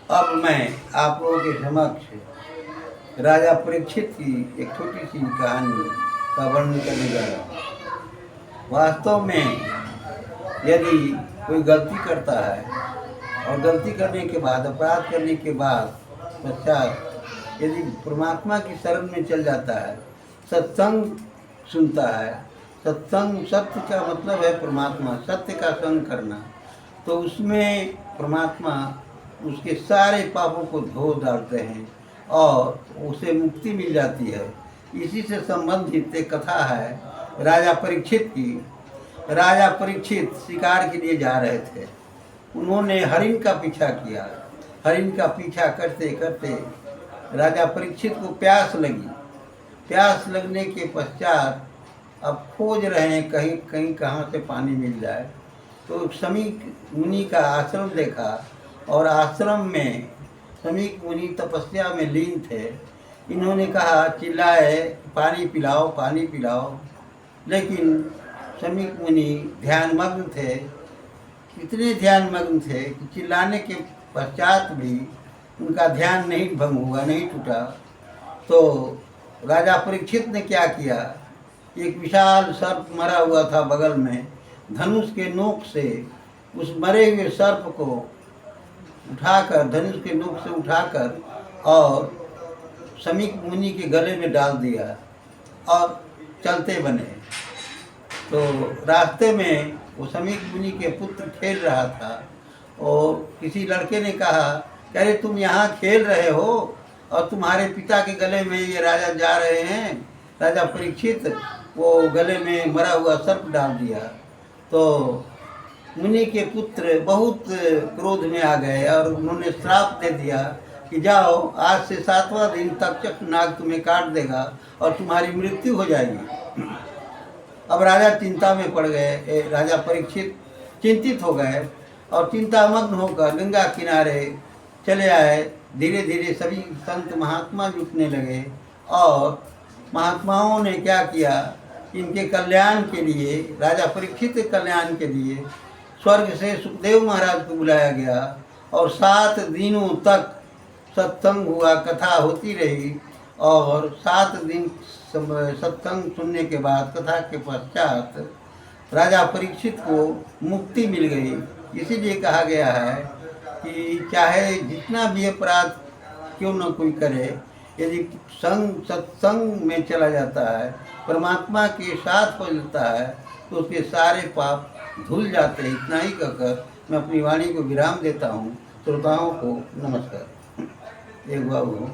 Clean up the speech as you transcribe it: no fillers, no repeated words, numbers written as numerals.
अब मैं आप लोगों के समक्ष राजा परीक्षित की एक छोटी सी कहानी का वर्णन करने जा रहा हूँ। वास्तव में यदि कोई गलती करता है और गलती करने के बाद, अपराध करने के बाद पश्चात यदि परमात्मा की शरण में चल जाता है, सत्संग सुनता है, सत्संग, सत्य का मतलब है परमात्मा, सत्य का संग करना, तो उसमें परमात्मा उसके सारे पापों को धो डालते हैं और उसे मुक्ति मिल जाती है। इसी से संबंधित एक कथा है राजा परीक्षित की। राजा परीक्षित शिकार के लिए जा रहे थे। उन्होंने हरिण का पीछा किया। हरिण का पीछा करते करते राजा परीक्षित को प्यास लगी। प्यास लगने के पश्चात अब खोज रहे हैं कहीं कहीं कहाँ से पानी मिल जाए। तो समीक मुनि का आश्रम देखा और आश्रम में समीक मुनि तपस्या में लीन थे। इन्होंने कहा, चिल्लाए, पानी पिलाओ, पानी पिलाओ। लेकिन समीक मुनि ध्यानमग्न थे। इतने ध्यानमग्न थे कि चिल्लाने के पश्चात भी उनका ध्यान नहीं भंग हुआ, नहीं टूटा। तो राजा परीक्षित ने क्या किया, एक विशाल सर्प मरा हुआ था बगल में। धनुष के नोक से उस मरे हुए सर्प को उठाकर, धनुष के नोक से उठाकर और समीक मुनि के गले में डाल दिया और चलते बने। तो रास्ते में वो समीक मुनि के पुत्र खेल रहा था और किसी लड़के ने कहा, अरे तुम यहाँ खेल रहे हो और तुम्हारे पिता के गले में ये राजा जा रहे हैं। राजा परीक्षित वो गले में मरा हुआ सर्प डाल दिया। तो मुनि के पुत्र बहुत क्रोध में आ गए और उन्होंने श्राप दे दिया कि जाओ, आज से 7वां दिन तक नाग तुम्हें काट देगा और तुम्हारी मृत्यु हो जाएगी। अब राजा चिंता में पड़ गए। राजा परीक्षित चिंतित हो गए और चिंतामग्न होकर गंगा किनारे चले आए। धीरे धीरे सभी संत महात्मा जुटने लगे और महात्माओं ने क्या किया, इनके कल्याण के लिए, राजा परीक्षित के कल्याण के लिए स्वर्ग से सुखदेव महाराज को बुलाया गया और 7 दिनों तक सत्संग हुआ, कथा होती रही। और 7 दिन सत्संग सुनने के बाद, कथा के पश्चात राजा परीक्षित को मुक्ति मिल गई। इसीलिए कहा गया है कि चाहे जितना भी अपराध क्यों न कोई करे, यदि सत्संग में चला जाता है, परमात्मा के साथ हो जाता है, तो उसके सारे पाप धुल जाते हैं। इतना ही कहकर मैं अपनी वाणी को विराम देता हूँ। श्रोताओं को नमस्कार। एक बाबू